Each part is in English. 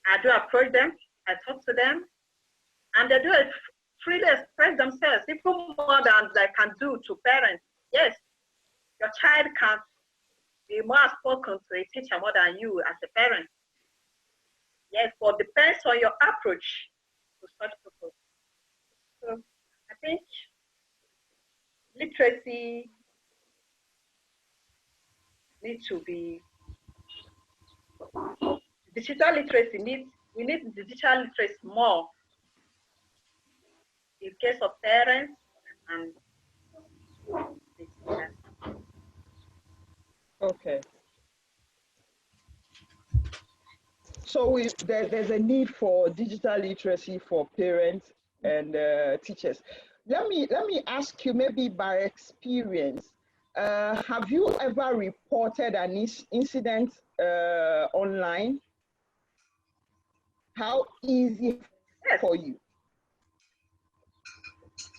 I do approach them, I talk to them, and they do freely express themselves, even more than they can do to parents. Yes, your child can be more spoken to a teacher more than you as a parent. Yes, but depends on your approach to such people. So I think literacy needs to be, digital literacy we need digital literacy more in case of parents and the teachers. Okay. So there's a need for digital literacy for parents and teachers. Let me ask you, maybe by experience, have you ever reported an incident online? How easy for you?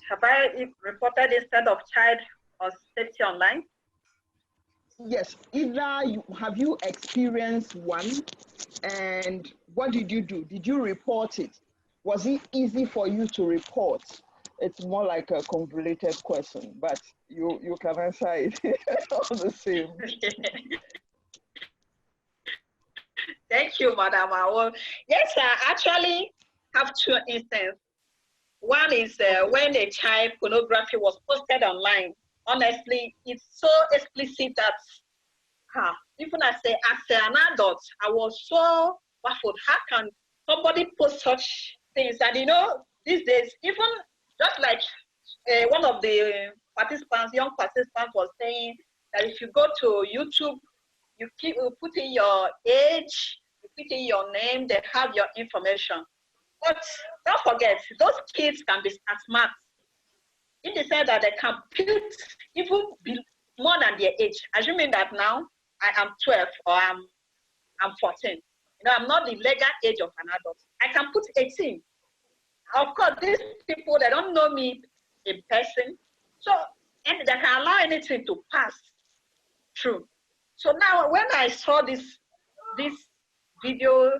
Have I reported instead of child or safety online? Yes, have you experienced one, and what did you do? Did you report it? Was it easy for you to report? It's more like a convoluted question, but you can answer it all the same. Thank you, Madam. Well, yes, I actually have two instances. One is when a child pornography was posted online. Honestly, it's so explicit that even as an adult, I was so baffled. How can somebody post such things? And these days, even just like one of the young participants was saying, that if you go to YouTube, you put in your age, you put in your name, they have your information. But don't forget, those kids can be smart in the sense that they can put even more than their age. Assuming that now I am 12 or I'm 14. I'm not the legal age of an adult. I can put 18. Of course, these people, they don't know me in person. So, and they can allow anything to pass through. So now when I saw this video,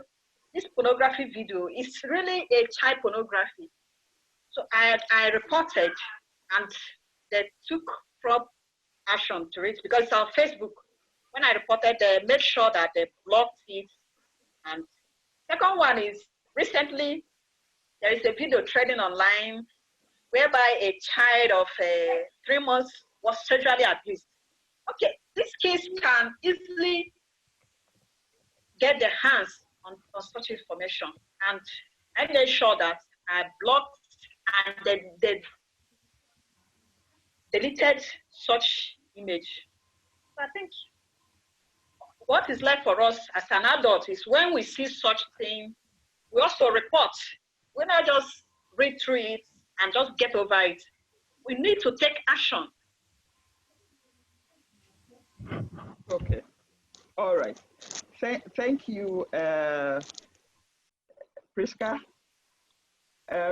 this pornography video, it's really a child pornography. So I reported, and they took proper action to it because it's on Facebook. When I reported, they made sure that they blocked it. And second one is recently there is a video trending online whereby a child of 3 months was sexually abused. Okay, these kids can easily get their hands on such information, and I made sure that I blocked and they deleted such image. So I think what is left for us as an adult is when we see such thing, we also report. We not just read through it and just get over it. We need to take action. Okay. All right. Thank you, Priska.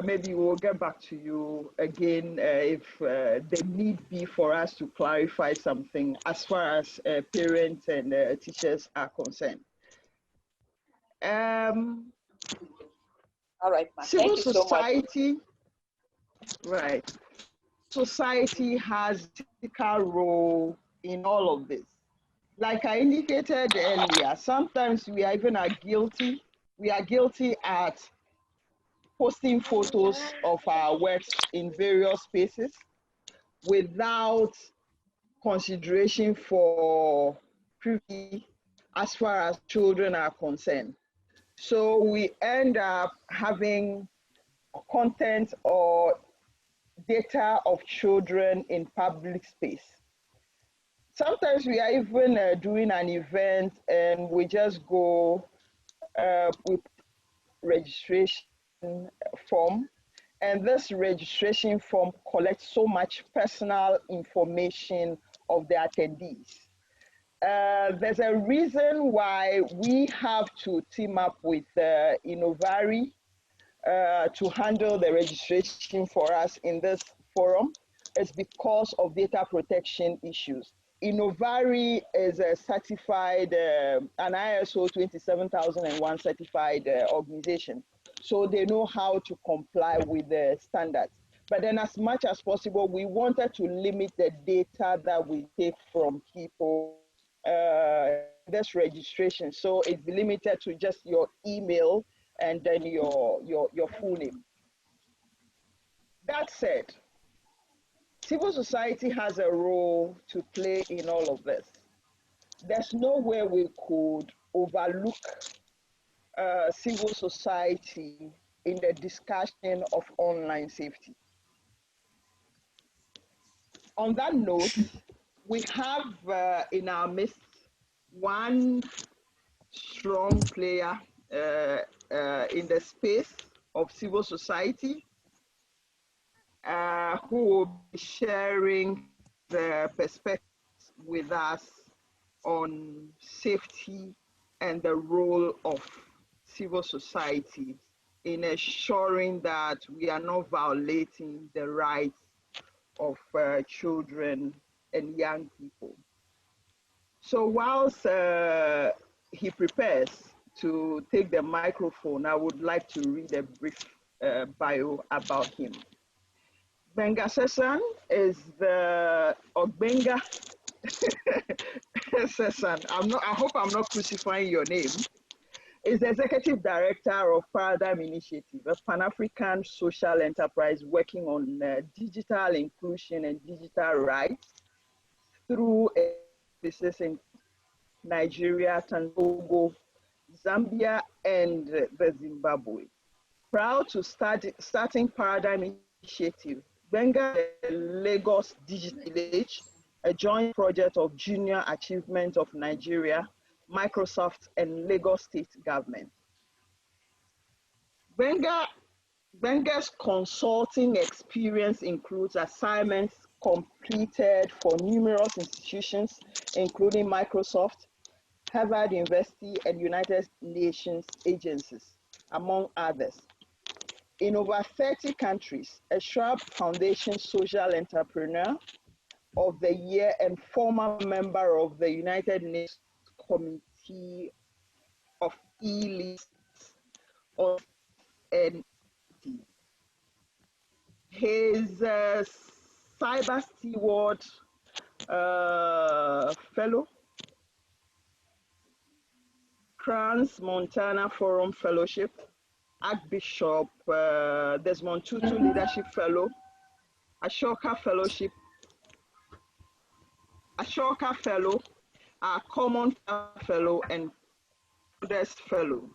Maybe we'll get back to you again if there need be for us to clarify something as far as parents and teachers are concerned. All right, ma. Civil Thank you society, so much. right? Society has a critical role in all of this. Like I indicated earlier, sometimes we are even guilty. We are guilty at posting photos of our works in various spaces without consideration for privacy as far as children are concerned. So we end up having content or data of children in public space. Sometimes we are even doing an event and we just go with registration form, and this registration form collects so much personal information of the attendees. There's a reason why we have to team up with Innovari to handle the registration for us in this forum. It's because of data protection issues. Innovari is a certified, an ISO 27001 certified organization. So they know how to comply with the standards. But then as much as possible, we wanted to limit the data that we take from people, this registration. So it's limited to just your email and then your full name. That said, civil society has a role to play in all of this. There's no way we could overlook civil society in the discussion of online safety. On that note, we have in our midst one strong player in the space of civil society who will be sharing the perspectives with us on safety and the role of civil society in ensuring that we are not violating the rights of children and young people. So whilst he prepares to take the microphone, I would like to read a brief bio about him. Benga Sesan is the Benga Sesan. I hope I'm not crucifying your name. Is the Executive Director of Paradigm Initiative, a Pan-African social enterprise working on digital inclusion and digital rights through business in Nigeria, Togo, Zambia, and the Zimbabwe. Proud to starting Paradigm Initiative, Benga Lagos Digital Village, a joint project of Junior Achievement of Nigeria, Microsoft, and Lagos State Government. Benga's consulting experience includes assignments completed for numerous institutions, including Microsoft, Harvard University, and United Nations agencies, among others. In over 30 countries, a Shrub Foundation Social Entrepreneur of the Year and former member of the United Nations Committee of E-Lists of NT. His Cyber Steward Fellow, Crans Montana Forum Fellowship, Archbishop Desmond Tutu Leadership Fellow, Ashoka Fellowship, Ashoka Fellow, Common Fellow, and Modest Fellow.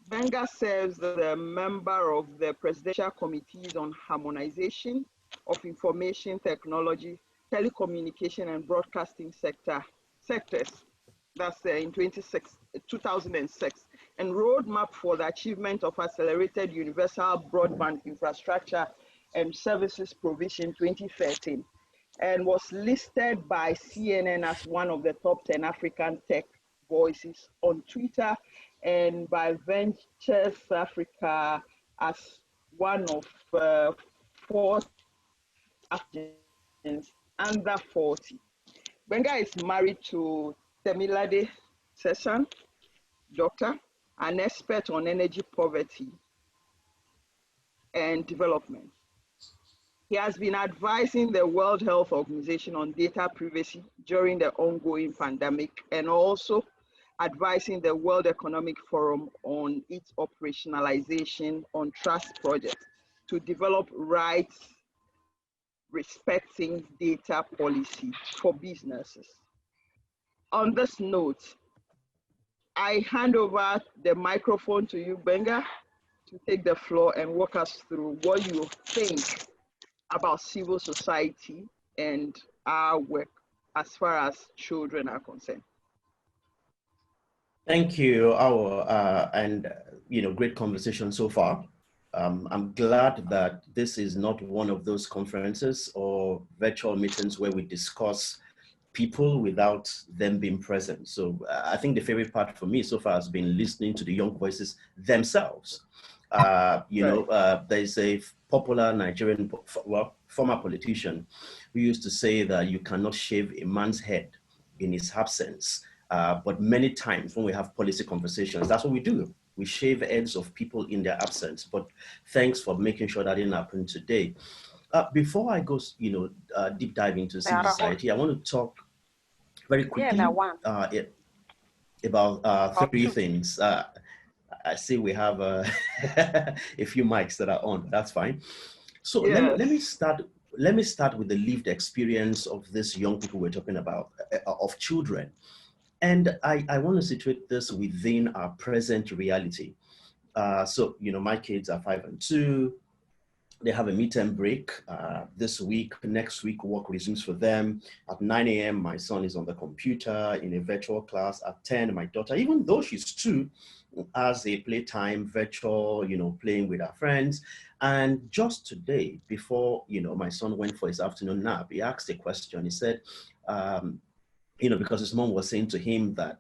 Benga serves as a member of the Presidential Committees on Harmonization of Information Technology, Telecommunication, and Broadcasting sectors. That's in 2006, and Roadmap for the Achievement of Accelerated Universal Broadband Infrastructure and Services Provision 2013, and was listed by CNN as one of the top 10 African tech voices on Twitter, and by Ventures Africa as one of 4 Africans under 40. Benga is married to Temilade Sesan, doctor, an expert on energy poverty and development. He has been advising the World Health Organization on data privacy during the ongoing pandemic, and also advising the World Economic Forum on its operationalization on trust projects to develop rights respecting data policy for businesses. On this note, I hand over the microphone to you, Benga, to take the floor and walk us through what you think about civil society and our work as far as children are concerned. Thank you, Awo, and great conversation so far. I'm glad that this is not one of those conferences or virtual meetings where we discuss people without them being present. So I think the favorite part for me so far has been listening to the young voices themselves. There's a popular Nigerian, former politician who used to say that you cannot shave a man's head in his absence. But many times when we have policy conversations, that's what we do. We shave heads of people in their absence. But thanks for making sure that didn't happen today. Before I go, deep dive into civil society, I want to talk very quickly about three things. I see we have a few mics that are on, but that's fine. So Yes. let me start. Let me start with the lived experience of these young people we're talking about, of children. And I want to situate this within our present reality. So, my kids are 5 and 2. They have a midterm break this week. Next week, work resumes for them. At 9 a.m., my son is on the computer in a virtual class. At 10, my daughter, even though she's 2, has a playtime, virtual, playing with her friends. And just today, before, my son went for his afternoon nap, he asked a question. He said, because his mom was saying to him that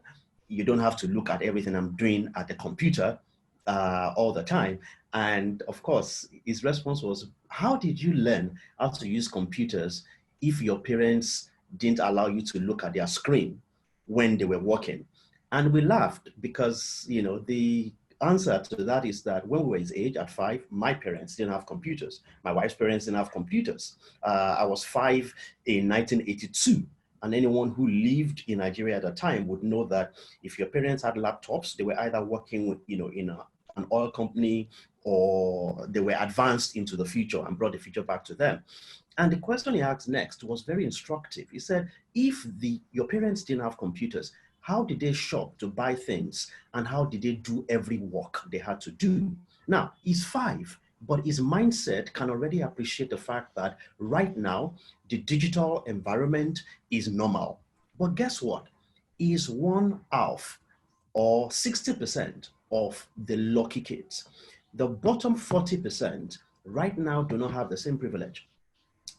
you don't have to look at everything I'm doing at the computer all the time. And of course, his response was, how did you learn how to use computers if your parents didn't allow you to look at their screen when they were working? And we laughed because, the answer to that is that when we were his age at 5, my parents didn't have computers. My wife's parents didn't have computers. I was 5 in 1982. And anyone who lived in Nigeria at the time would know that if your parents had laptops, they were either working with, in an oil company, or they were advanced into the future and brought the future back to them. And the question he asked next was very instructive. He said, if your parents didn't have computers, how did they shop to buy things? And how did they do every work they had to do? Now, he's 5, but his mindset can already appreciate the fact that right now, the digital environment is normal. But guess what? He is one half, or 60% of the lucky kids. The bottom 40% right now do not have the same privilege.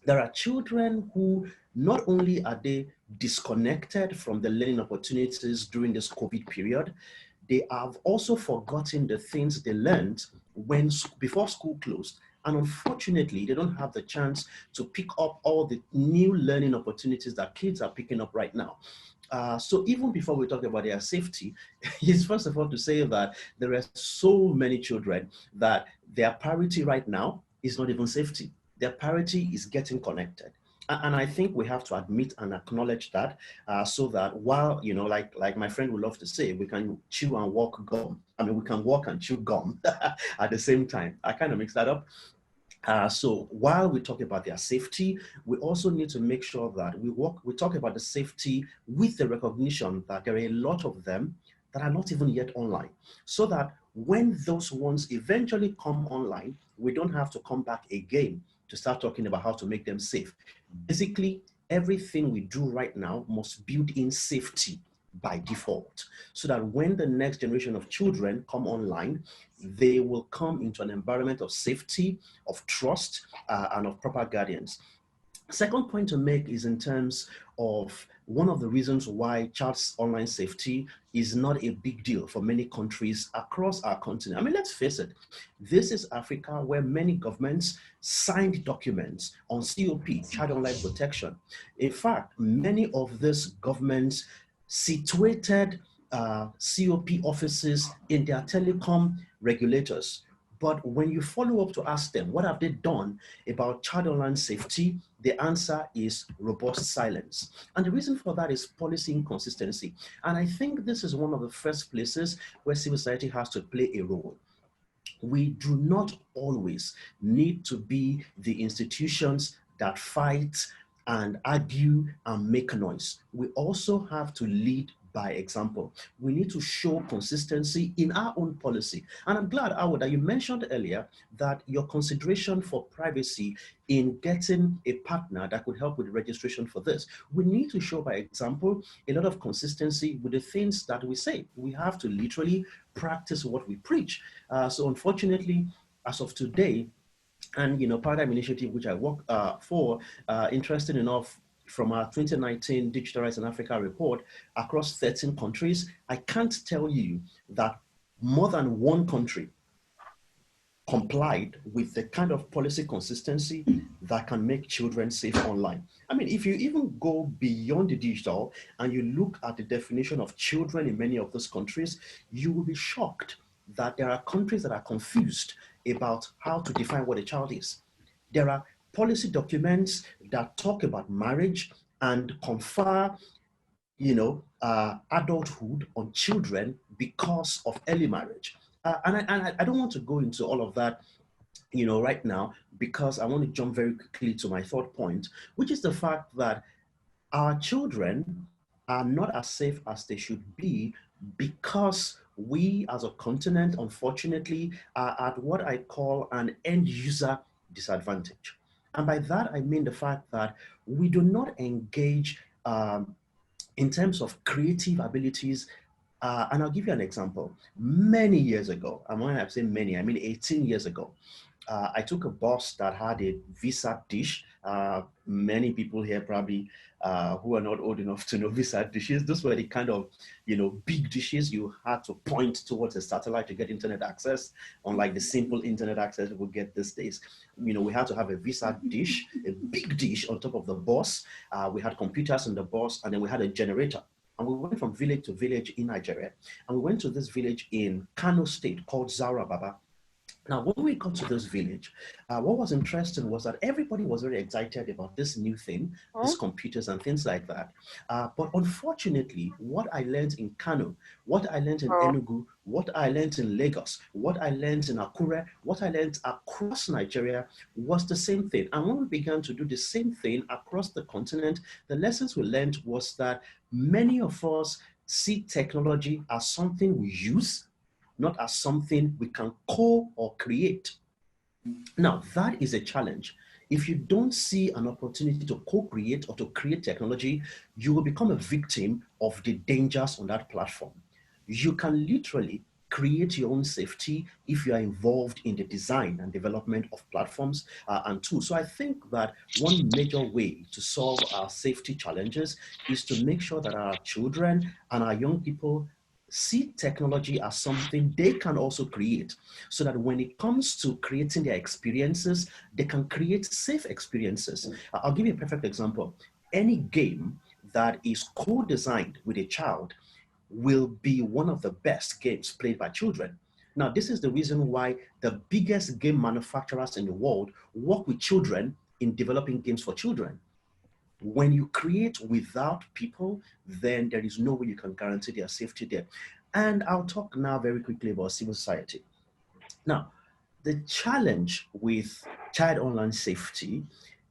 There are children who not only are they disconnected from the learning opportunities during this COVID period, they have also forgotten the things they learned before school closed. And unfortunately, they don't have the chance to pick up all the new learning opportunities that kids are picking up right now. So even before we talk about their safety, is first of all to say that there are so many children that their priority right now is not even safety. Their priority is getting connected. And I think we have to admit and acknowledge that so that while, like my friend would love to say, we can chew and walk gum. I mean, we can walk and chew gum at the same time. I kind of mix that up. So while we talk about their safety, we also need to make sure that we talk about the safety with the recognition that there are a lot of them that are not even yet online, so that when those ones eventually come online, we don't have to come back again to start talking about how to make them safe. Basically, everything we do right now must build in safety by default, so that when the next generation of children come online, they will come into an environment of safety, of trust, and of proper guardians. Second point to make is in terms of one of the reasons why child's online safety is not a big deal for many countries across our continent. I mean, let's face it, this is Africa where many governments signed documents on COP, child online protection. In fact, many of these governments situated COP offices in their telecom regulators. But when you follow up to ask them, what have they done about child online safety? The answer is robust silence. And the reason for that is policy inconsistency. And I think this is one of the first places where civil society has to play a role. We do not always need to be the institutions that fight and argue and make noise. We also have to lead by example. We need to show consistency in our own policy. And I'm glad, Howard, that you mentioned earlier that your consideration for privacy in getting a partner that could help with registration for this. We need to show by example a lot of consistency with the things that we say. We have to literally practice what we preach. So unfortunately, as of today, and Paradigm Initiative, which I work for, interesting enough, from our 2019 Digitalized in Africa report across 13 countries, I can't tell you that more than one country complied with the kind of policy consistency that can make children safe online. I mean, if you even go beyond the digital and you look at the definition of children in many of those countries, you will be shocked that there are countries that are confused about how to define what a child is. There are policy documents that talk about marriage and confer, adulthood on children because of early marriage. And I don't want to go into all of that, right now, because I want to jump very quickly to my third point, which is the fact that our children are not as safe as they should be because we as a continent, unfortunately, are at what I call an end user disadvantage. And by that, I mean the fact that we do not engage in terms of creative abilities. And I'll give you an example. Many years ago, and when I say many, I mean 18 years ago, I took a bus that had a Visa dish. Many people here probably who are not old enough to know Visa dishes, those were the kind of, big dishes you had to point towards a satellite to get internet access, unlike the simple internet access we get these days. We had to have a Visa dish, a big dish on top of the bus. We had computers on the bus, and then we had a generator. And we went from village to village in Nigeria. And we went to this village in Kano State called Zaura Baba. Now, when we got to this village, what was interesting was that everybody was very excited about this new thing, these computers and things like that. But unfortunately, what I learned in Kano, what I learned in Enugu, what I learned in Lagos, what I learned in Akure, what I learned across Nigeria was the same thing. And when we began to do the same thing across the continent, the lessons we learned was that many of us see technology as something we use, not as something we can or create. Now, that is a challenge. If you don't see an opportunity to co-create or to create technology, you will become a victim of the dangers on that platform. You can literally create your own safety if you are involved in the design and development of platforms and tools. So I think that one major way to solve our safety challenges is to make sure that our children and our young people see technology as something they can also create, so that when it comes to creating their experiences, they can create safe experiences. I'll give you a perfect example. Any game that is co-designed with a child will be one of the best games played by children. Now, this is the reason why the biggest game manufacturers in the world work with children in developing games for children. When you create without people, then there is no way you can guarantee their safety there. And I'll talk now very quickly about civil society. Now, the challenge with child online safety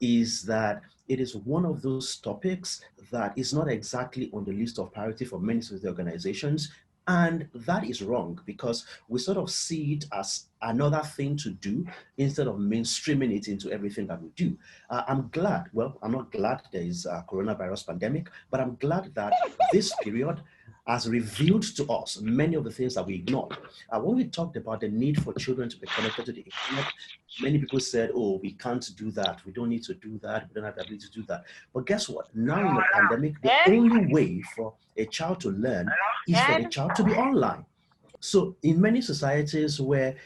is that it is one of those topics that is not exactly on the list of priority for many society organizations. And that is wrong, because we sort of see it as another thing to do instead of mainstreaming it into everything that we do. I'm glad, well, I'm not glad there is a coronavirus pandemic, but I'm glad that this period has revealed to us many of the things that we ignored. When we talked about the need for children to be connected to the internet, many people said, oh, we can't do that. We don't need to do that. We don't have the ability to do that. But guess what? Now in the pandemic, the only way for a child to learn is for the child to be online. So in many societies where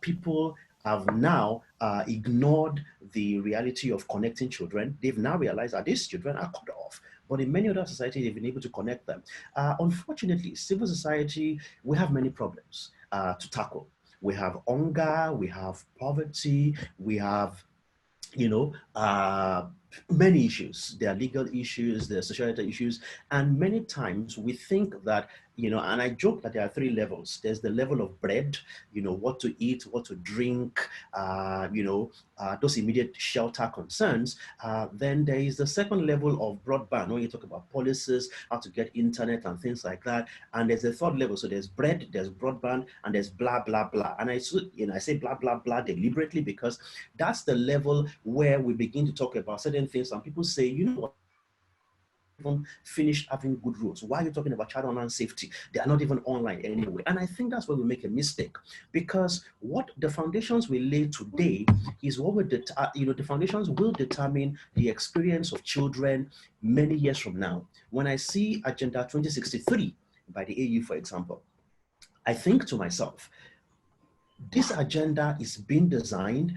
people have now ignored the reality of connecting children, they've now realized that these children are cut off. But in many other societies, they've been able to connect them. Unfortunately, civil society, we have many problems to tackle. We have hunger, we have poverty, we have, many issues. There are legal issues, there are societal issues, and many times we think that, and I joke that there are three levels. There's the level of bread, what to eat, what to drink, those immediate shelter concerns. Then there is the second level of broadband, when you talk about policies, how to get internet and things like that. And there's a third level. So there's bread, there's broadband, and there's blah, blah, blah. And I say blah, blah, blah deliberately because that's the level where we begin to talk about certain things. Some people say, what, even finished having good rules. Why are you talking about child online safety? They are not even online anyway. And I think that's where we make a mistake, because what the foundations we lay today is what the foundations will determine the experience of children many years from now. When I see Agenda 2063 by the AU, for example, I think to myself, This agenda is being designed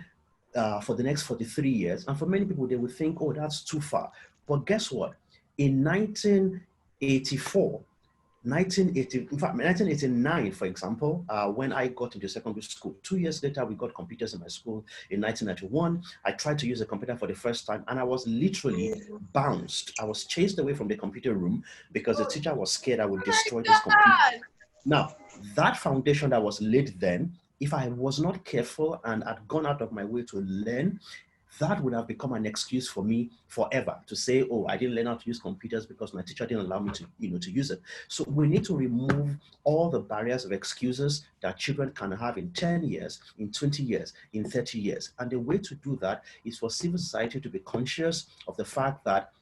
for the next 43 years. And for many people, they would think, oh, that's too far. But guess what? In 1984, 1989, for example, when I got into secondary school, 2 years later, we got computers in my school. In 1991, I tried to use a computer for the first time, and I was literally bounced. I was chased away from the computer room because the teacher was scared I would destroy this computer. Now, that foundation that was laid then, if I was not careful and had gone out of my way to learn, that would have become an excuse for me forever to say, oh, I didn't learn how to use computers because my teacher didn't allow me to, to use it. So we need to remove all the barriers of excuses that children can have in 10 years, in 20 years, in 30 years. And the way to do that is for civil society to be conscious of the fact that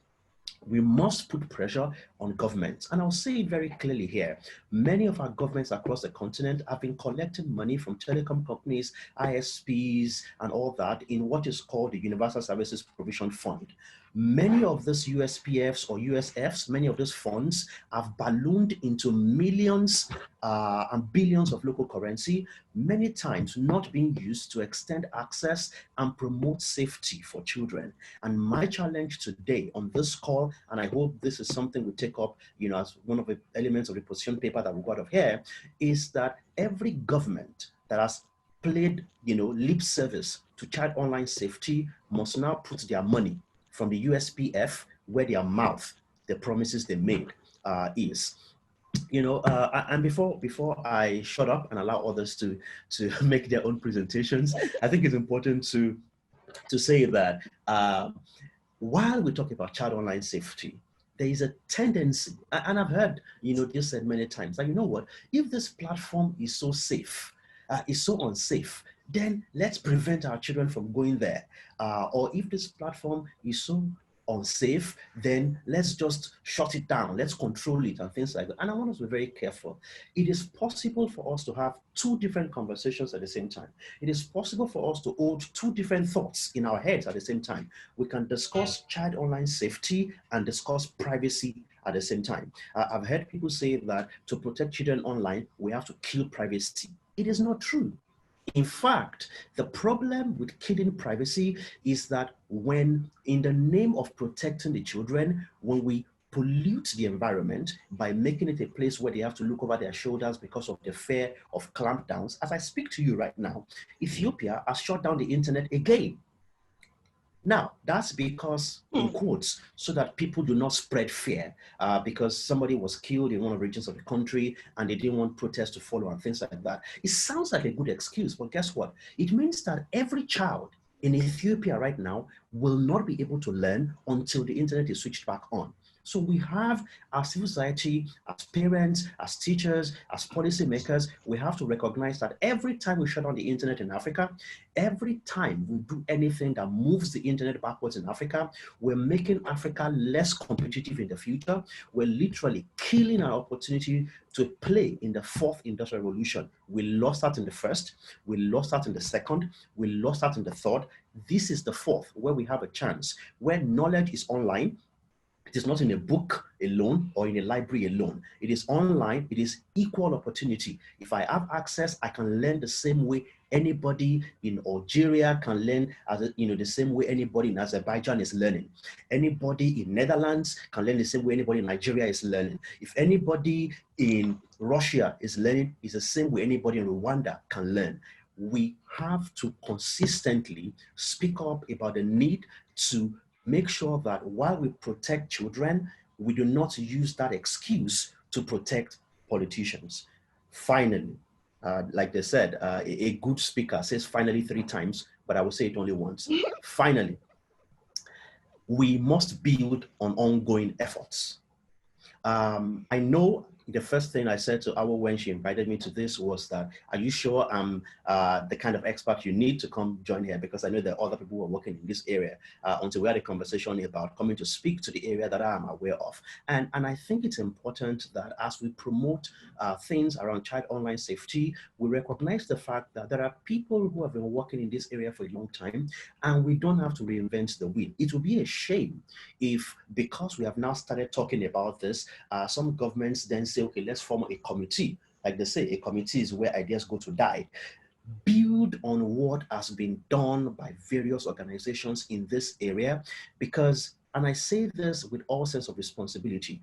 we must put pressure on governments. And I'll say it very clearly here. Many of our governments across the continent have been collecting money from telecom companies, ISPs, and all that in what is called the Universal Services Provision Fund. Many of these USPFs or USFs, many of those funds have ballooned into millions and billions of local currency, many times not being used to extend access and promote safety for children. And my challenge today on this call, and I hope this is something we take up, as one of the elements of the position paper that we got of here, is that every government that has played, lip service to child online safety must now put their money from the USPF where their mouth, the promises they made is. And before I shut up and allow others to make their own presentations, I think it's important to say that while we talk about child online safety, there is a tendency, and I've heard this said many times, like, if this platform is so safe, is so unsafe, then let's prevent our children from going there. Or if this platform is so unsafe, then let's just shut it down, let's control it and things like that. And I want us to be very careful. It is possible for us to have two different conversations at the same time. It is possible for us to hold two different thoughts in our heads at the same time. We can discuss child online safety and discuss privacy at the same time. I've heard people say that to protect children online, we have to kill privacy. It is not true. In fact, the problem with killing privacy is that when, in the name of protecting the children, when we pollute the environment by making it a place where they have to look over their shoulders because of the fear of clampdowns, as I speak to you right now, Ethiopia has shut down the internet again. Now, that's because, in quotes, so that people do not spread fear, because somebody was killed in one of the regions of the country and they didn't want protests to follow and things like that. It sounds like a good excuse, but guess what? It means that every child in Ethiopia right now will not be able to learn until the internet is switched back on. So we have, as civil society, as parents, as teachers, as policymakers, we have to recognize that every time we shut down the internet in Africa, every time we do anything that moves the internet backwards in Africa, we're making Africa less competitive in the future. We're literally killing our opportunity to play in the fourth industrial revolution. We lost that in the first, we lost that in the second, we lost that in the third. This is the fourth, where we have a chance, where knowledge is online. It is not in a book alone or in a library alone. It is online. It is equal opportunity. If I have access, I can learn the same way anybody in Algeria can learn, the same way anybody in Azerbaijan is learning. Anybody in Netherlands can learn the same way anybody in Nigeria is learning. If anybody in Russia is learning, it's the same way anybody in Rwanda can learn. We have to consistently speak up about the need to make sure that while we protect children, we do not use that excuse to protect politicians. Finally, like they said, a good speaker says finally 3 times, but I will say it only once. Finally, we must build on ongoing efforts. I know the first thing I said to Awo when she invited me to this was that, are you sure I'm the kind of expert you need to come join here? Because I know there are other people who are working in this area, until we had a conversation about coming to speak to the area that I am aware of. And I think it's important that as we promote things around child online safety, we recognize the fact that there are people who have been working in this area for a long time, and we don't have to reinvent the wheel. It would be a shame if, because we have now started talking about this, some governments then say, okay, let's form a committee. Like they say, a committee is where ideas go to die. build on what has been done by various organizations in this area, because, and I say this with all sense of responsibility,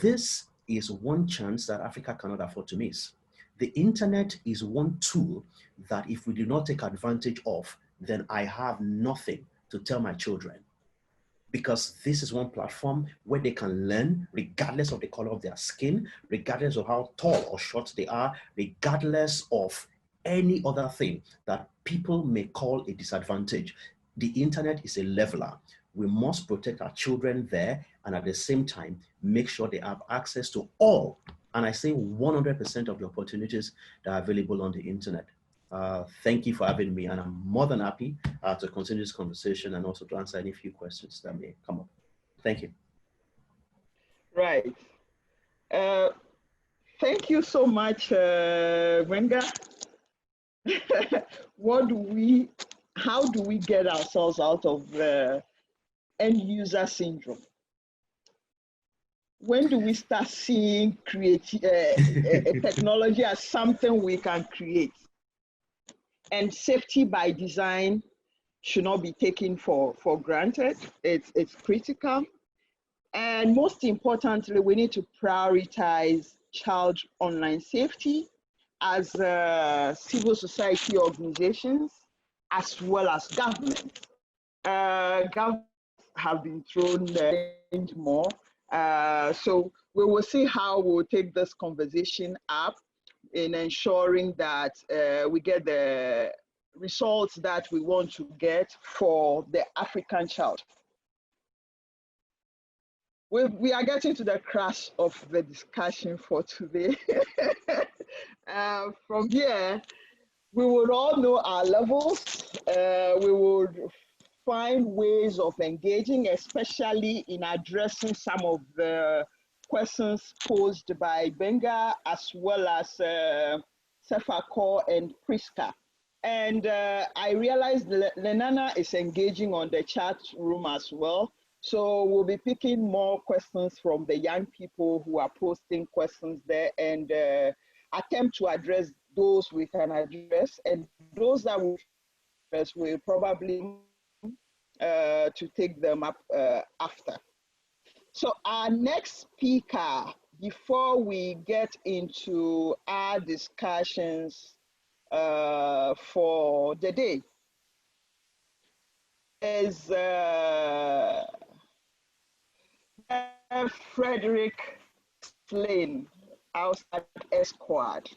this is one chance that Africa cannot afford to miss. The internet is one tool that if we do not take advantage of, then I have nothing to tell my children, because this is one platform where they can learn regardless of the color of their skin, regardless of how tall or short they are, regardless of any other thing that people may call a disadvantage. The internet is a leveler. We must protect our children there, and at the same time, make sure they have access to all, and I say 100% of the opportunities that are available on the internet. Thank you for having me, and I'm more than happy to continue this conversation and also to answer any few questions that may come up. Thank you. Right. Thank you so much, Wenga. How do we get ourselves out of end user syndrome? When do we start seeing technology as something we can create? And safety by design should not be taken for granted. It's critical. And most importantly, we need to prioritize child online safety as civil society organizations, as well as government. Governments have been thrown more. So we will see how we'll take this conversation up in ensuring that we get the results that we want to get for the African child. We are getting to the crux of the discussion for today. From here, we would all know our levels. We would find ways of engaging, especially in addressing some of the questions posed by Benga, as well as Sefako and Priska. And I realized Lenana is engaging on the chat room as well. So we'll be picking more questions from the young people who are posting questions there, and attempt to address those we can address, and those that we address will probably to take them up after. So our next speaker, before we get into our discussions for the day, is Frederick Slane, outside Esquad.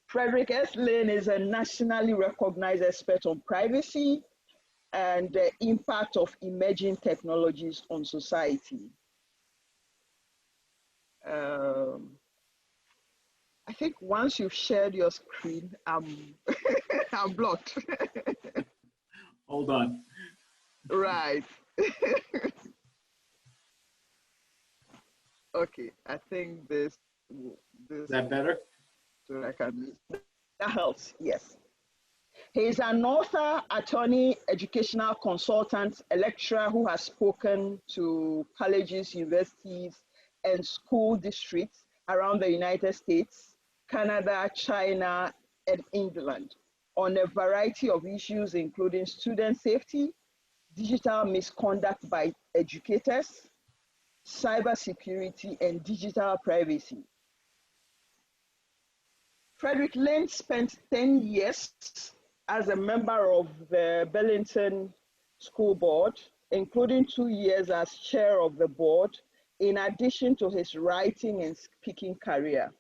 Frederick S. Lane is a nationally recognized expert on privacy and the impact of emerging technologies on society. I think once you've shared your screen, I'm blocked. Hold on. Right. Okay, I think this. Is that better? So I can. That helps. Yes. He is an author, attorney, educational consultant, a lecturer who has spoken to colleges, universities, and school districts around the United States, Canada, China, and England on a variety of issues, including student safety, digital misconduct by educators, cybersecurity, and digital privacy. Frederick Lane spent 10 years as a member of the Burlington School Board, including 2 years as chair of the board, in addition to his writing and speaking career.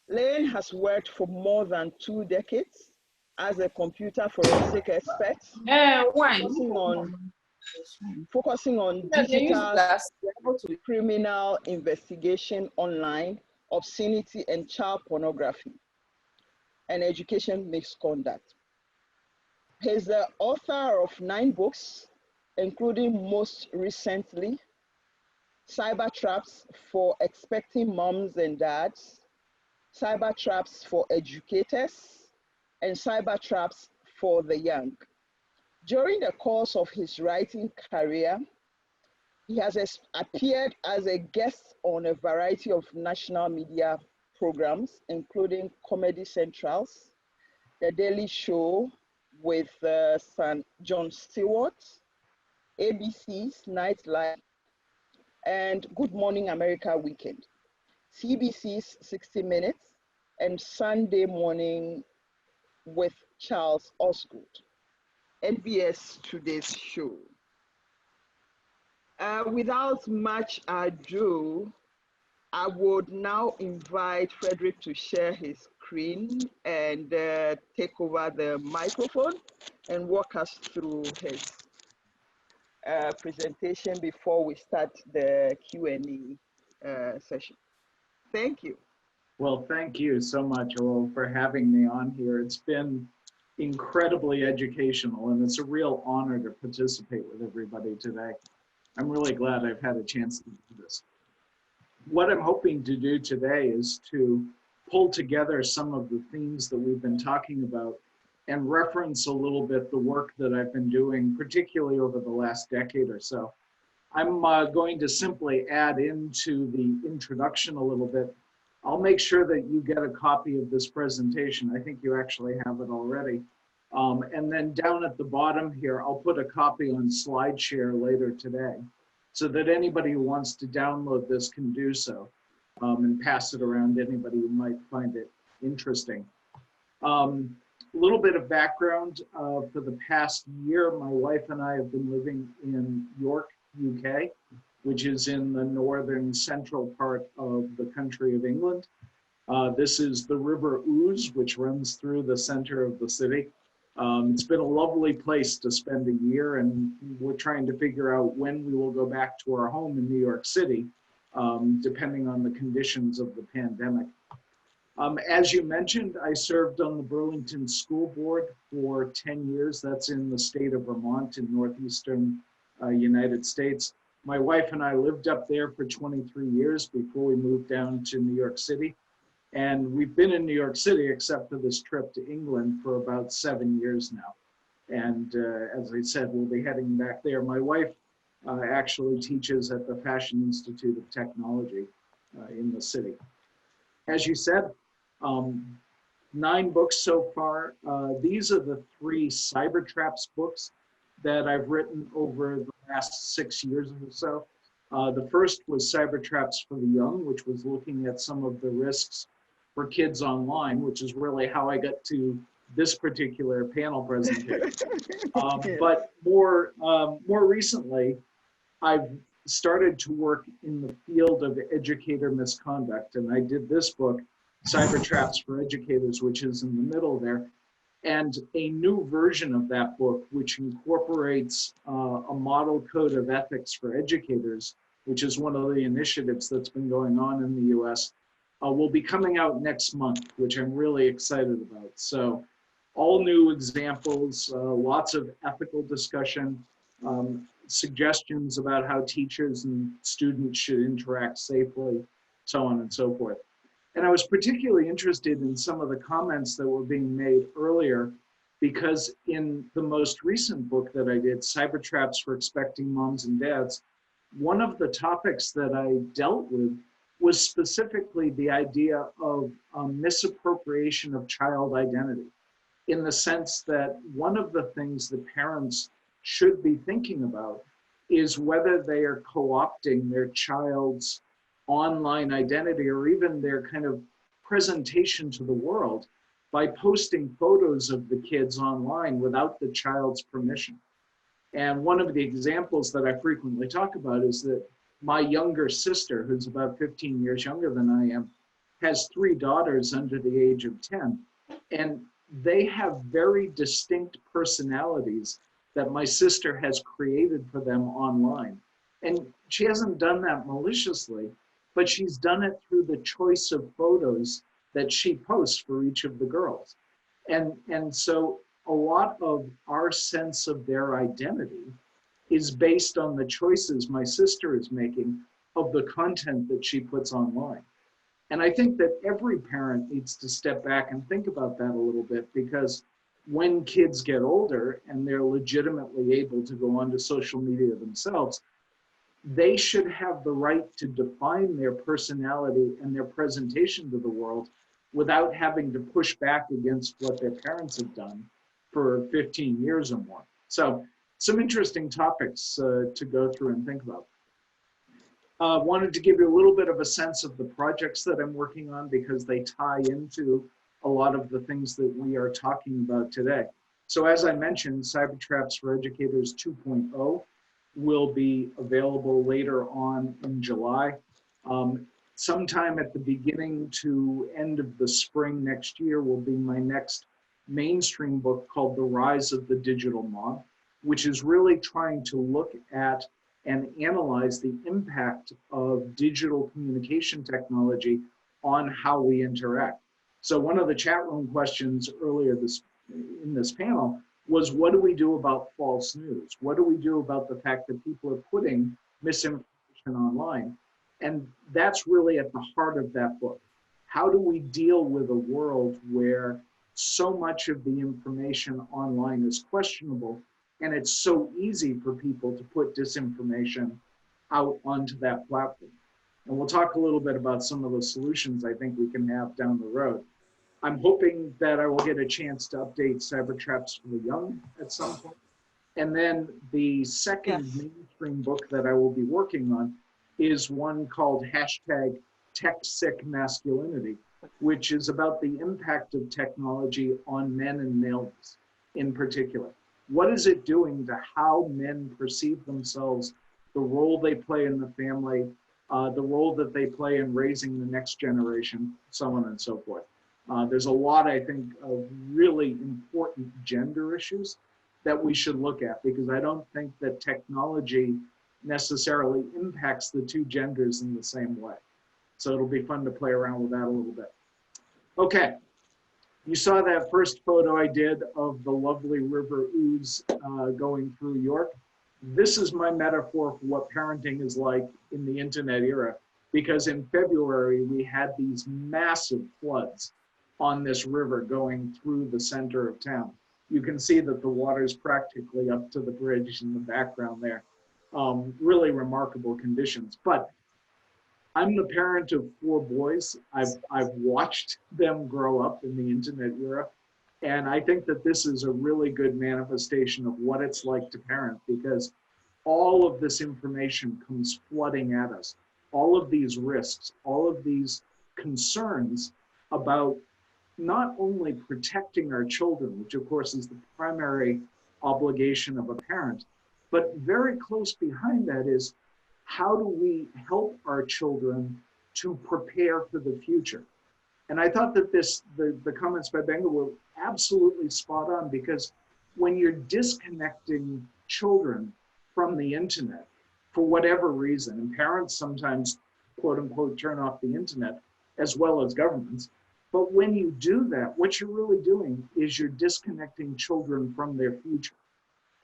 Lane has worked for more than 2 decades as a computer forensic expert, focusing on digital criminal investigation online, obscenity and child pornography, and education misconduct. He's the author of 9 books, including most recently, Cyber Traps for Expecting Moms and Dads, Cyber Traps for Educators, and Cyber Traps for the Young. During the course of his writing career, he has appeared as a guest on a variety of national media programs, including Comedy Centrals, The Daily Show with John Stewart, ABC's Nightlife, and Good Morning America Weekend, CBC's 60 Minutes, and Sunday Morning with Charles Osgood, NBS Today's Show. Without much ado, I would now invite Frederick to share his screen and take over the microphone and walk us through his presentation before we start the Q&A session. Thank you. Well, thank you so much, Joel, for having me on here. It's been incredibly educational, and it's a real honor to participate with everybody today. I'm really glad I've had a chance to do this. What I'm hoping to do today is to pull together some of the themes that we've been talking about and reference a little bit the work that I've been doing, particularly over the last decade or so. I'm going to simply add into the introduction a little bit. I'll make sure that you get a copy of this presentation. I think you actually have it already. And then down at the bottom here, I'll put a copy on SlideShare later today so that anybody who wants to download this can do so and pass it around to anybody who might find it interesting. A little bit of background. For the past year, my wife and I have been living in York, UK, which is in the northern central part of the country of England. This is the River Ouse, which runs through the center of the city. It's been a lovely place to spend a year, and we're trying to figure out when we will go back to our home in New York City, depending on the conditions of the pandemic. As you mentioned, I served on the Burlington School Board for 10 years. That's in the state of Vermont in northeastern United States. My wife and I lived up there for 23 years before we moved down to New York City. And we've been in New York City, except for this trip to England, for about 7 years now. And as I said, we'll be heading back there. My wife actually teaches at the Fashion Institute of Technology in the city. As you said, 9 books so far. These are the 3 cyber traps books that I've written over the last 6 years or so. The first was Cyber Traps for the Young, which was looking at some of the risks for kids online, which is really how I got to this particular panel presentation. But more recently, I've started to work in the field of educator misconduct, and I did this book, Cyber Traps for Educators, which is in the middle there, and a new version of that book, which incorporates a model code of ethics for educators, which is one of the initiatives that's been going on in the US, will be coming out next month, which I'm really excited about. So all new examples, lots of ethical discussion, suggestions about how teachers and students should interact safely, so on and so forth. And I was particularly interested in some of the comments that were being made earlier, because in the most recent book that I did, Cyber Traps for Expecting Moms and Dads, one of the topics that I dealt with was specifically the idea of misappropriation of child identity, in the sense that one of the things that parents should be thinking about is whether they are co-opting their child's online identity or even their kind of presentation to the world by posting photos of the kids online without the child's permission. And one of the examples that I frequently talk about is that my younger sister, who's about 15 years younger than I am, has 3 daughters under the age of 10. And they have very distinct personalities that my sister has created for them online. And she hasn't done that maliciously, but she's done it through the choice of photos that she posts for each of the girls. And so a lot of our sense of their identity is based on the choices my sister is making of the content that she puts online. And I think that every parent needs to step back and think about that a little bit, because when kids get older and they're legitimately able to go onto social media themselves, they should have the right to define their personality and their presentation to the world without having to push back against what their parents have done for 15 years or more. So some interesting topics to go through and think about. Wanted to give you a little bit of a sense of the projects that I'm working on because they tie into a lot of the things that we are talking about today. So as I mentioned, Cyber Traps for Educators 2.0 will be available later on in July. Sometime at the beginning to end of the spring next year will be my next mainstream book called The Rise of the Digital Mob, which is really trying to look at and analyze the impact of digital communication technology on how we interact. So one of the chat room questions earlier in this panel was, what do we do about false news? What do we do about the fact that people are putting misinformation online? And that's really at the heart of that book. How do we deal with a world where so much of the information online is questionable, and it's so easy for people to put disinformation out onto that platform? And we'll talk a little bit about some of the solutions I think we can have down the road. I'm hoping that I will get a chance to update Cyber Traps for the Young at some point. And then the second mainstream book that I will be working on is one called #TechSickMasculinity, which is about the impact of technology on men and males in particular. What is it doing to how men perceive themselves, the role they play in the family, the role that they play in raising the next generation, so on and so forth. There's a lot, I think, of really important gender issues that we should look at, because I don't think that technology necessarily impacts the two genders in the same way. So it'll be fun to play around with that a little bit. Okay, you saw that first photo I did of the lovely River Ouse going through York. This is my metaphor for what parenting is like in the internet era, because in February we had these massive floods on this river going through the center of town. You can see that the water is practically up to the bridge in the background there. Really remarkable conditions. But I'm the parent of 4 boys. I've watched them grow up in the internet era. And I think that this is a really good manifestation of what it's like to parent, because all of this information comes flooding at us. All of these risks, all of these concerns about not only protecting our children, which of course is the primary obligation of a parent, but very close behind that is, how do we help our children to prepare for the future? And I thought that the comments by Benga were absolutely spot on, because when you're disconnecting children from the internet for whatever reason, and parents sometimes, quote unquote, turn off the internet as well as governments, but when you do that, what you're really doing is you're disconnecting children from their future.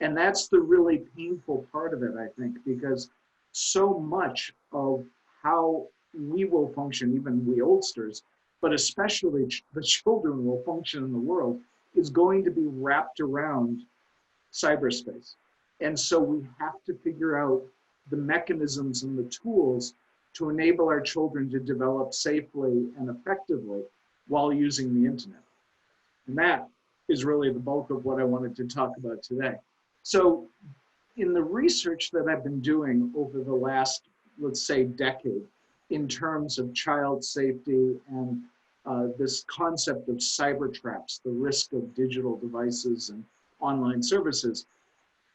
And that's the really painful part of it, I think, because so much of how we will function, even we oldsters, but especially the children will function in the world, is going to be wrapped around cyberspace. And so we have to figure out the mechanisms and the tools to enable our children to develop safely and effectively while using the internet. And that is really the bulk of what I wanted to talk about today. So in the research that I've been doing over the last, let's say, decade, in terms of child safety and this concept of cyber traps, the risk of digital devices and online services,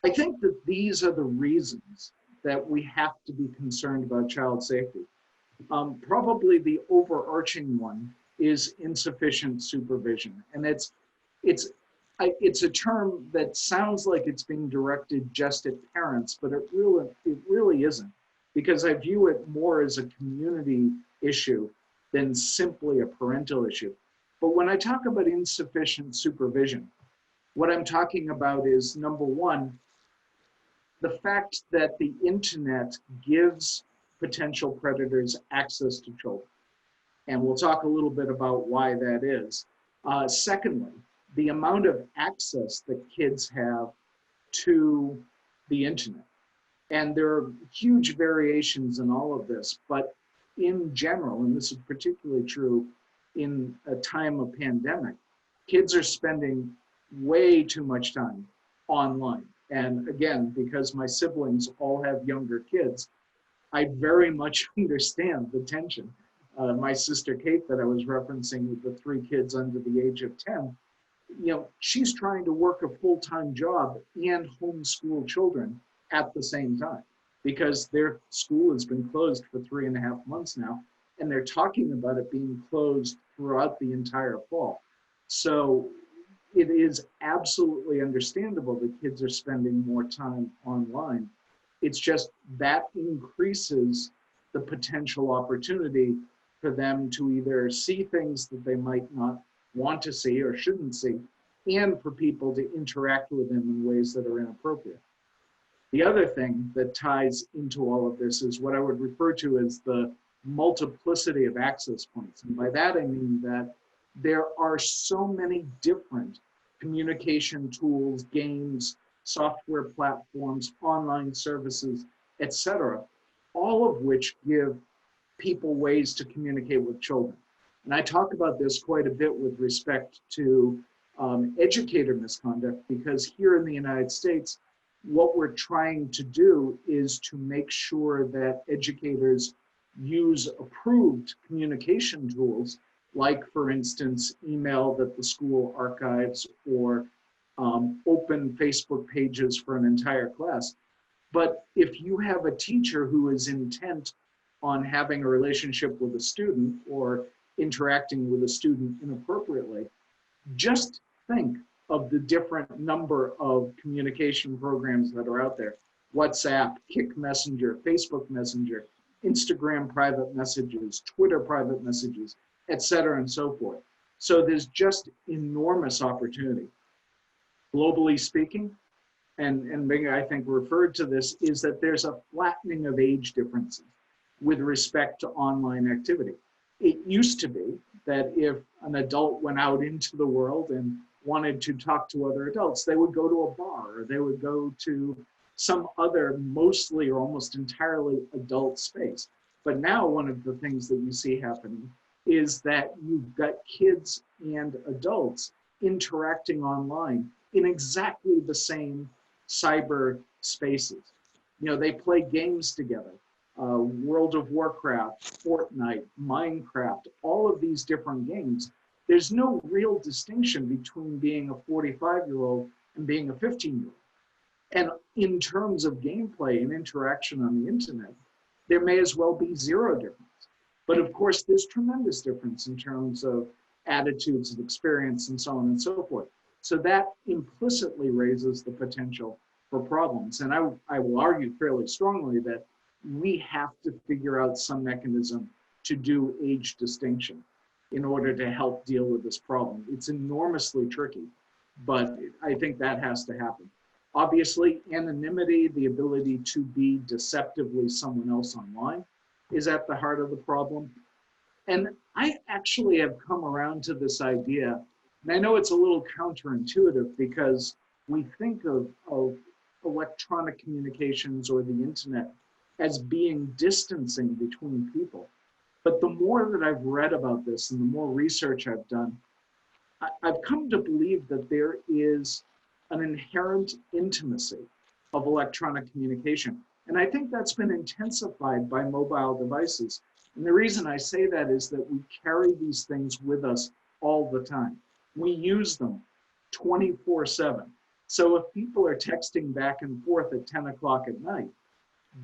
I think that these are the reasons that we have to be concerned about child safety. Probably the overarching one is insufficient supervision. And it's a term that sounds like it's being directed just at parents, but it really isn't, because I view it more as a community issue than simply a parental issue. But when I talk about insufficient supervision, what I'm talking about is, number one, the fact that the internet gives potential predators access to children. And we'll talk a little bit about why that is. Secondly, the amount of access that kids have to the internet. And there are huge variations in all of this, but in general, and this is particularly true in a time of pandemic, kids are spending way too much time online. And again, because my siblings all have younger kids, I very much understand the tension. My sister Kate that I was referencing with the 3 kids under the age of 10, she's trying to work a full-time job and homeschool children at the same time because their school has been closed for 3.5 months now, and they're talking about it being closed throughout the entire fall. So it is absolutely understandable that kids are spending more time online. It's just that increases the potential opportunity for them to either see things that they might not want to see or shouldn't see, and for people to interact with them in ways that are inappropriate. The other thing that ties into all of this is what I would refer to as the multiplicity of access points. And by that, I mean that there are so many different communication tools, games, software platforms, online services, etc., all of which give people ways to communicate with children. And I talk about this quite a bit with respect to educator misconduct, because here in the United States, what we're trying to do is to make sure that educators use approved communication tools, like, for instance, email that the school archives or open Facebook pages for an entire class. But if you have a teacher who is intent on having a relationship with a student or interacting with a student inappropriately, just think of the different number of communication programs that are out there. WhatsApp, Kick Messenger, Facebook Messenger, Instagram private messages, Twitter private messages, etc., and so forth. So there's just enormous opportunity. Globally speaking, and Ming, I think, referred to this, is that there's a flattening of age differences with respect to online activity. It used to be that if an adult went out into the world and wanted to talk to other adults, they would go to a bar, or they would go to some other mostly or almost entirely adult space. But now one of the things that you see happening is that you've got kids and adults interacting online in exactly the same cyber spaces. They play games together. World of Warcraft, Fortnite, Minecraft, all of these different games. There's no real distinction between being a 45-year-old and being a 15-year-old. And in terms of gameplay and interaction on the internet, there may as well be zero difference. But of course, there's tremendous difference in terms of attitudes and experience and so on and so forth. So that implicitly raises the potential for problems. And I will argue fairly strongly that we have to figure out some mechanism to do age distinction in order to help deal with this problem. It's enormously tricky, but I think that has to happen. Obviously, anonymity, the ability to be deceptively someone else online, is at the heart of the problem. And I actually have come around to this idea, and I know it's a little counterintuitive because we think of electronic communications or the internet as being distancing between people. But the more that I've read about this and the more research I've done, I've come to believe that there is an inherent intimacy of electronic communication. And I think that's been intensified by mobile devices. And the reason I say that is that we carry these things with us all the time. We use them 24/7. So if people are texting back and forth at 10 o'clock at night,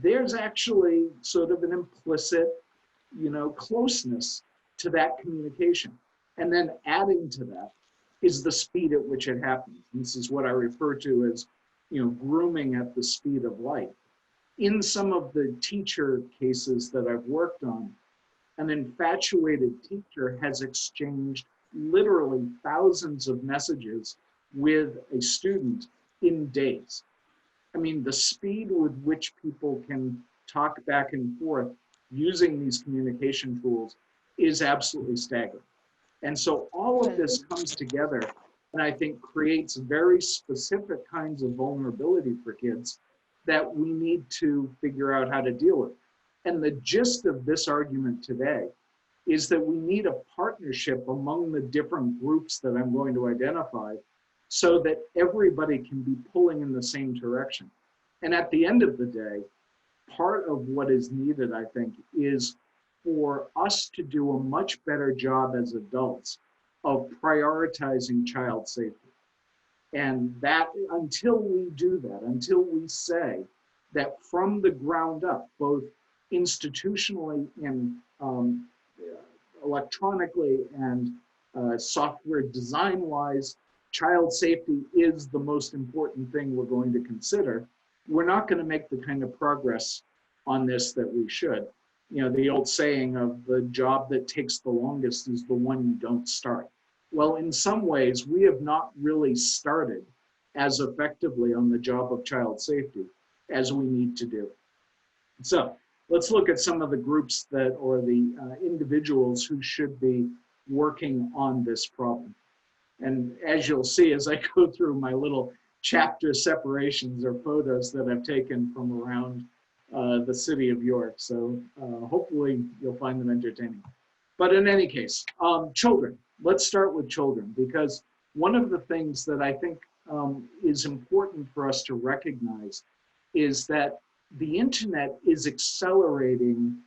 there's actually sort of an implicit, closeness to that communication. And then adding to that is the speed at which it happens. This is what I refer to as, grooming at the speed of light. In some of the teacher cases that I've worked on, an infatuated teacher has exchanged literally thousands of messages with a student in days. I mean, the speed with which people can talk back and forth using these communication tools is absolutely staggering. And so all of this comes together and I think creates very specific kinds of vulnerability for kids that we need to figure out how to deal with. And the gist of this argument today is that we need a partnership among the different groups that I'm going to identify so that everybody can be pulling in the same direction. And at the end of the day, part of what is needed, I think, is for us to do a much better job as adults of prioritizing child safety. And that until we do that, until we say that from the ground up, both institutionally and electronically and software design-wise, child safety is the most important thing we're going to consider, we're not going to make the kind of progress on this that we should. You know, the old saying of the job that takes the longest is the one you don't start. Well, in some ways, we have not really started as effectively on the job of child safety as we need to do. So let's look at some of the groups that, or the individuals who should be working on this problem. And as you'll see, as I go through my little chapter separations or photos that I've taken from around the city of York. So hopefully you'll find them entertaining. But in any case, children. Let's start with children, because one of the things that I think is important for us to recognize is that the internet is accelerating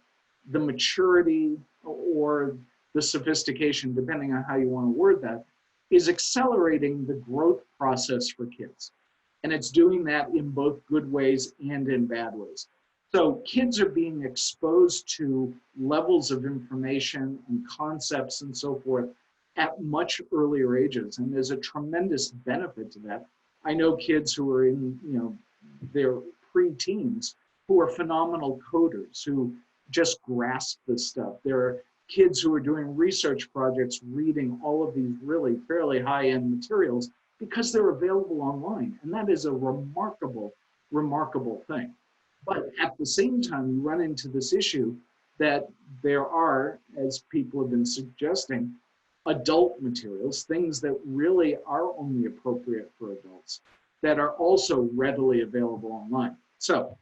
the maturity or the sophistication, depending on how you want to word that, is accelerating the growth process for kids. And it's doing that in both good ways and in bad ways. So kids are being exposed to levels of information and concepts and so forth at much earlier ages. And there's a tremendous benefit to that. I know kids who are in, you know, their pre-teens who are phenomenal coders, who just grasp this stuff. There are kids who are doing research projects, reading all of these really fairly high-end materials because they're available online. And that is a remarkable, remarkable thing. But at the same time, you run into this issue that there are, as people have been suggesting, adult materials, things that really are only appropriate for adults, that are also readily available online. So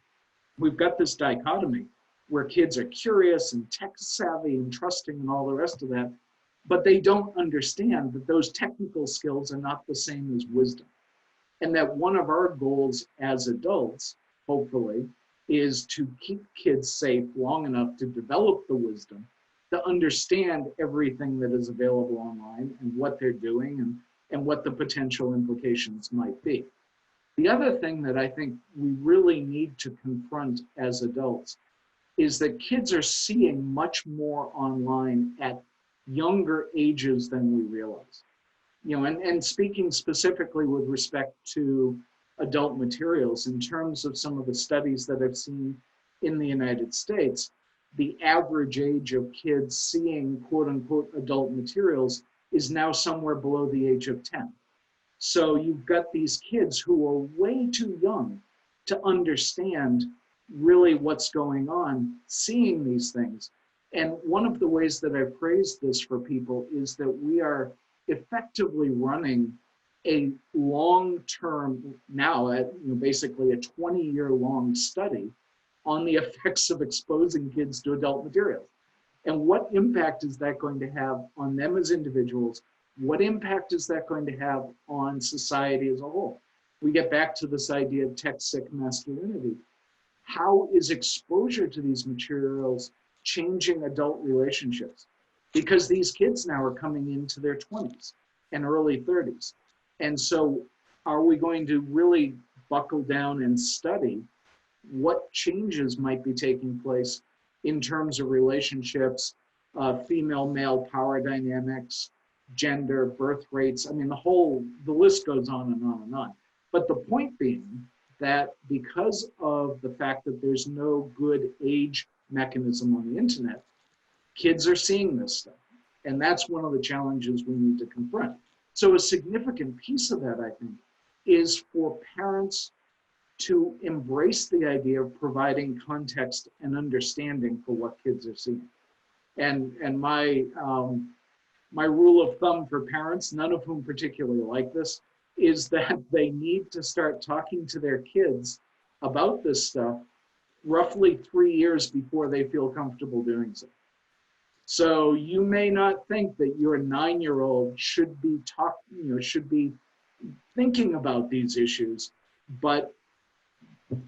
we've got this dichotomy where kids are curious and tech savvy and trusting and all the rest of that, but they don't understand that those technical skills are not the same as wisdom. And that one of our goals as adults, hopefully, is to keep kids safe long enough to develop the wisdom to understand everything that is available online and what they're doing and what the potential implications might be. The other thing that I think we really need to confront as adults is that kids are seeing much more online at younger ages than we realize. You know, and speaking specifically with respect to adult materials, in terms of some of the studies that I've seen in the United States, the average age of kids seeing quote unquote adult materials is now somewhere below the age of 10. So you've got these kids who are way too young to understand really what's going on, seeing these things. And one of the ways that I've phrased this for people is that we are effectively running a long-term, now at basically a 20-year-long study on the effects of exposing kids to adult materials. And what impact is that going to have on them as individuals? What impact is that going to have on society as a whole? We get back to this idea of tech-sick masculinity. How is exposure to these materials changing adult relationships? Because these kids now are coming into their 20s and early 30s. And so are we going to really buckle down and study what changes might be taking place in terms of relationships, female-male power dynamics, gender, birth rates? I mean, the list goes on and on and on. But the point being that because of the fact that there's no good age mechanism on the internet, kids are seeing this stuff. And that's one of the challenges we need to confront. So a significant piece of that, I think, is for parents to embrace the idea of providing context and understanding for what kids are seeing. And my rule of thumb for parents, none of whom particularly like this, is that they need to start talking to their kids about this stuff roughly 3 years before they feel comfortable doing so. So you may not think that your 9-year-old should be should be thinking about these issues, but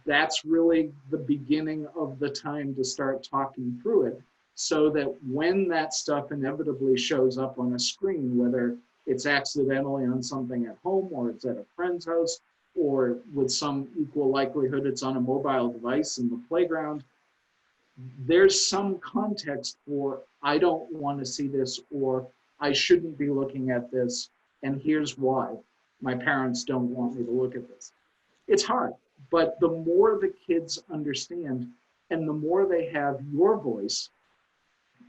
that's really the beginning of the time to start talking through it, so that when that stuff inevitably shows up on a screen, whether it's accidentally on something at home or it's at a friend's house, or with some equal likelihood it's on a mobile device in the playground, there's some context for, I don't want to see this, or I shouldn't be looking at this, and here's why. My parents don't want me to look at this. It's hard, but the more the kids understand and the more they have your voice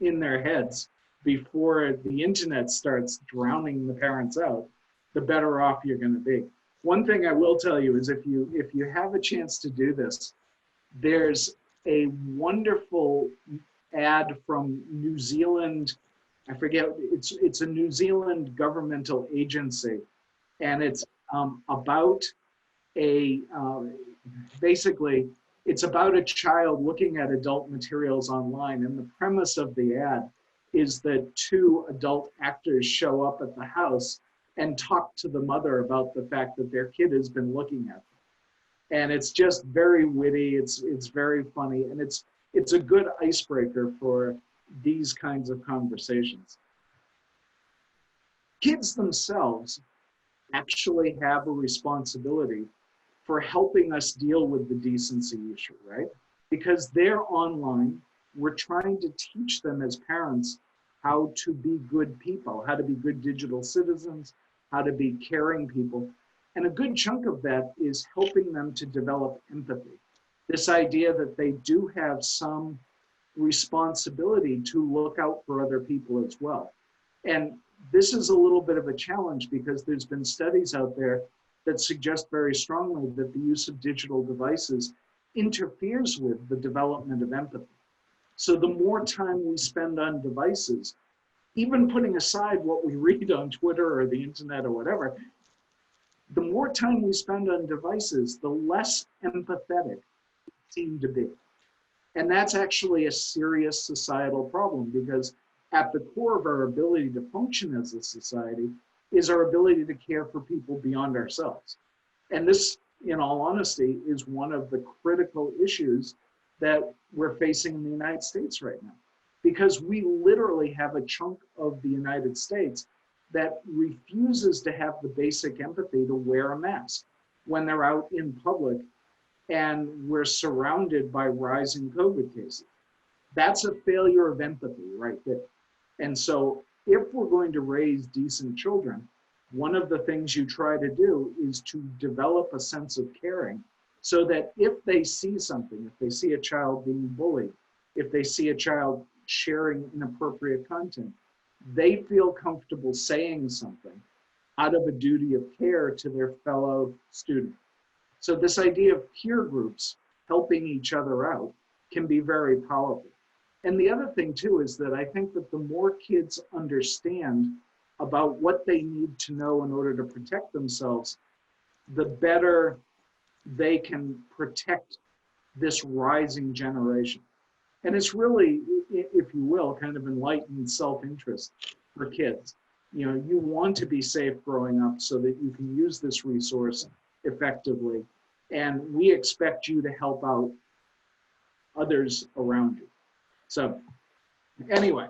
in their heads before the internet starts drowning the parents out, the better off you're going to be. One thing I will tell you is if you have a chance to do this, there's a wonderful ad from New Zealand. I forget, it's a New Zealand governmental agency, and it's about basically it's about a child looking at adult materials online, and the premise of the ad is that 2 adult actors show up at the house and talk to the mother about the fact that their kid has been looking at them. And it's just very witty, it's very funny, and it's a good icebreaker for these kinds of conversations. Kids themselves actually have a responsibility for helping us deal with the decency issue, right? Because they're online, we're trying to teach them as parents how to be good people, how to be good digital citizens, how to be caring people. And a good chunk of that is helping them to develop empathy. This idea that they do have some responsibility to look out for other people as well. And this is a little bit of a challenge because there's been studies out there that suggest very strongly that the use of digital devices interferes with the development of empathy. So the more time we spend on devices, even putting aside what we read on Twitter or the internet or whatever, the more time we spend on devices, the less empathetic we seem to be. And that's actually a serious societal problem, because at the core of our ability to function as a society is our ability to care for people beyond ourselves. And this, in all honesty, is one of the critical issues that we're facing in the United States right now, because we literally have a chunk of the United States that refuses to have the basic empathy to wear a mask when they're out in public and we're surrounded by rising COVID cases. That's a failure of empathy right there. And so if we're going to raise decent children, one of the things you try to do is to develop a sense of caring, so that if they see something, if they see a child being bullied, if they see a child sharing inappropriate content, they feel comfortable saying something out of a duty of care to their fellow student. So this idea of peer groups helping each other out can be very powerful. And the other thing too is that I think that the more kids understand about what they need to know in order to protect themselves, the better they can protect this rising generation. And it's really, if you will, kind of enlightened self-interest for kids. You know, you want to be safe growing up so that you can use this resource effectively. And we expect you to help out others around you. So anyway,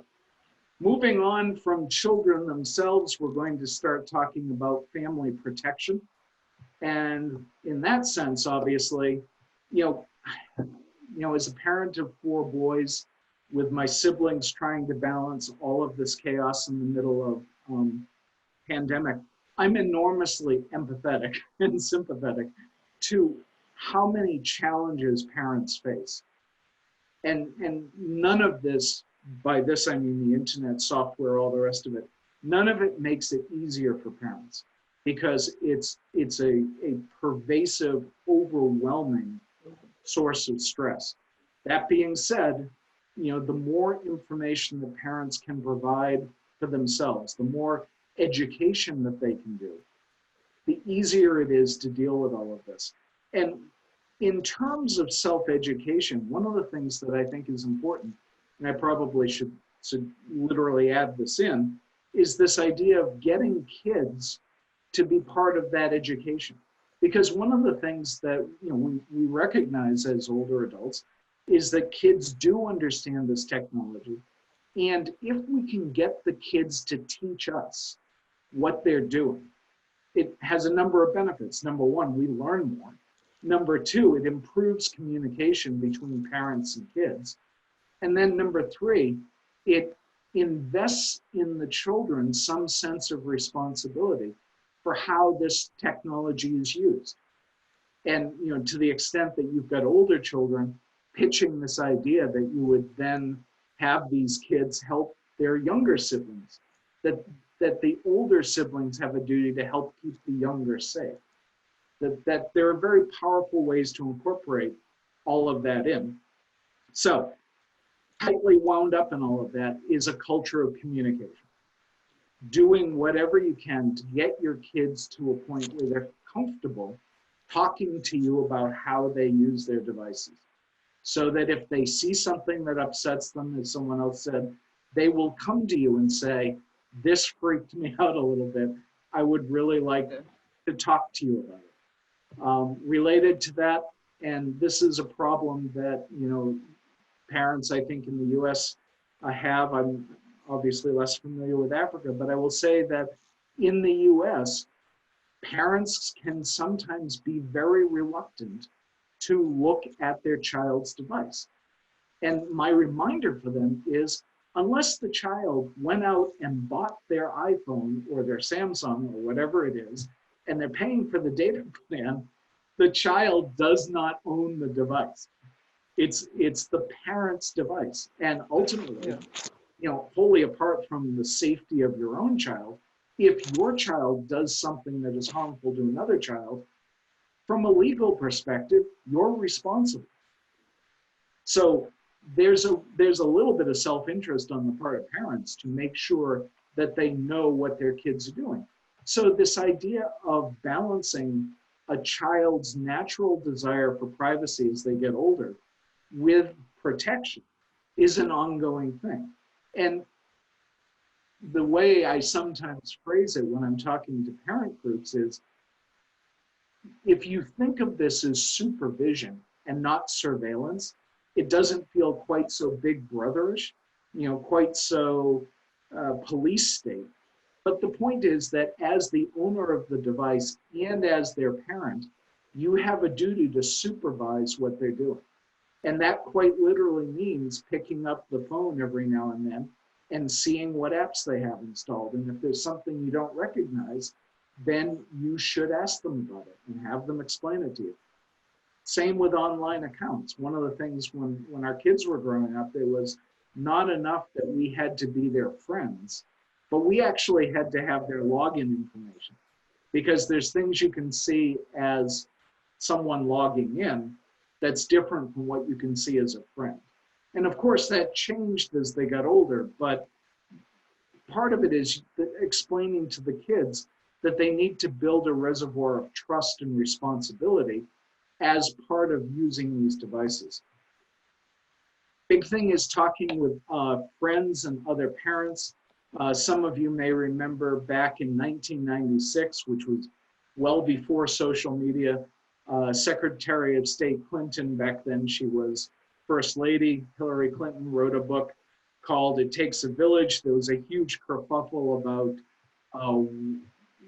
moving on from children themselves, we're going to start talking about family protection. And in that sense, obviously, you know, as a parent of 4 boys, with my siblings trying to balance all of this chaos in the middle of pandemic, I'm enormously empathetic and sympathetic to how many challenges parents face. And none of this, by this I mean the internet, software, all the rest of it, none of it makes it easier for parents, because it's a pervasive, overwhelming source of stress. That being said, you know, the more information that parents can provide for themselves, the more education that they can do, the easier it is to deal with all of this. And In terms of self-education, one of the things that I think is important, and I probably should literally add this in, is this idea of getting kids to be part of that education. Because one of the things that we recognize as older adults is that kids do understand this technology. And if we can get the kids to teach us what they're doing, it has a number of benefits. Number one, we learn more. Number two, it improves communication between parents and kids. And then number three, it invests in the children some sense of responsibility for how this technology is used. And to the extent that you've got older children, pitching this idea that you would then have these kids help their younger siblings, that the older siblings have a duty to help keep the younger safe. That there are very powerful ways to incorporate all of that in. So, tightly wound up in all of that is a culture of communication. Doing whatever you can to get your kids to a point where they're comfortable talking to you about how they use their devices. So that if they see something that upsets them, as someone else said, they will come to you and say, this freaked me out a little bit. I would really like to talk to you about it. Related to that, and this is a problem that parents, I think, in the US have. I'm obviously less familiar with Africa, but I will say that in the US, parents can sometimes be very reluctant to look at their child's device. And my reminder for them is, unless the child went out and bought their iPhone or their Samsung or whatever it is, and they're paying for the data plan, the child does not own the device. It's the parent's device. And ultimately, wholly apart from the safety of your own child, if your child does something that is harmful to another child, from a legal perspective, you're responsible. So there's a little bit of self-interest on the part of parents to make sure that they know what their kids are doing. So this idea of balancing a child's natural desire for privacy as they get older with protection is an ongoing thing. And the way I sometimes phrase it when I'm talking to parent groups is, if you think of this as supervision and not surveillance, it doesn't feel quite so big brotherish, quite so police state. But the point is that as the owner of the device and as their parent, you have a duty to supervise what they're doing. And that quite literally means picking up the phone every now and then and seeing what apps they have installed. And if there's something you don't recognize, then you should ask them about it and have them explain it to you. Same with online accounts. One of the things when our kids were growing up, it was not enough that we had to be their friends, but we actually had to have their login information, because there's things you can see as someone logging in that's different from what you can see as a friend. And of course that changed as they got older, but part of it is explaining to the kids that they need to build a reservoir of trust and responsibility as part of using these devices. Big thing is talking with friends and other parents. Some of you may remember back in 1996, which was well before social media, Secretary of State Clinton, back then she was First Lady, Hillary Clinton, wrote a book called It Takes a Village. There was a huge kerfuffle about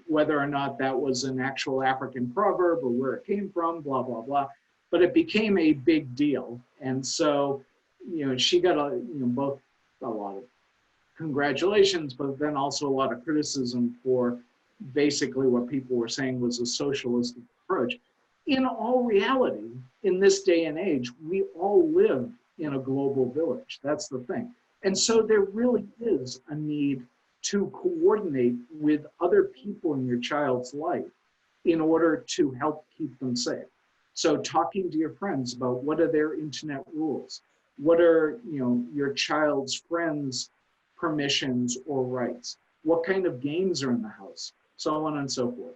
whether or not that was an actual African proverb or where it came from, blah, blah, blah. But it became a big deal. And so, she got both a lot of congratulations, but then also a lot of criticism for basically what people were saying was a socialistic approach. In all reality, in this day and age, we all live in a global village. That's the thing. And so there really is a need to coordinate with other people in your child's life in order to help keep them safe. So talking to your friends about what are their internet rules, what are your child's friends' permissions or rights, what kind of games are in the house, so on and so forth.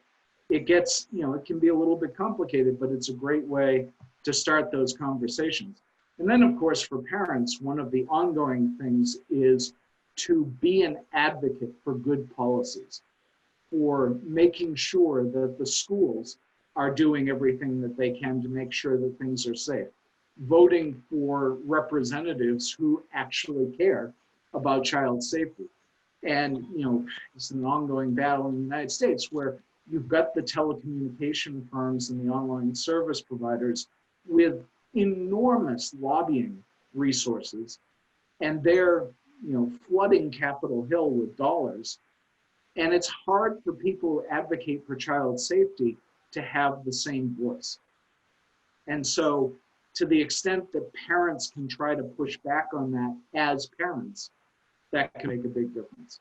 It gets, it can be a little bit complicated, but it's a great way to start those conversations. And then, of course, for parents, one of the ongoing things is to be an advocate for good policies, for making sure that the schools are doing everything that they can to make sure that things are safe, voting for representatives who actually care about child safety. And, you know, it's an ongoing battle in the United States where you've got the telecommunication firms and the online service providers with enormous lobbying resources, and they're, you know, flooding Capitol Hill with dollars. And it's hard for people who advocate for child safety to have the same voice. And so, to the extent that parents can try to push back on that as parents, that can make a big difference.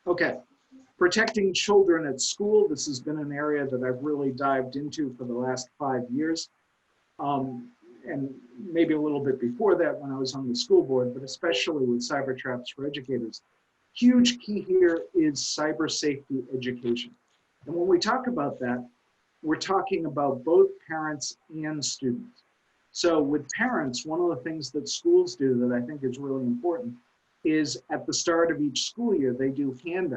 Okay, protecting children at school. This has been an area that I've really dived into for the last 5 years. And maybe a little bit before that when I was on the school board, but especially with cyber traps for educators. Huge key here is cyber safety education. And when we talk about that, we're talking about both parents and students. So with parents, one of the things that schools do that I think is really important is at the start of each school year, they do handouts.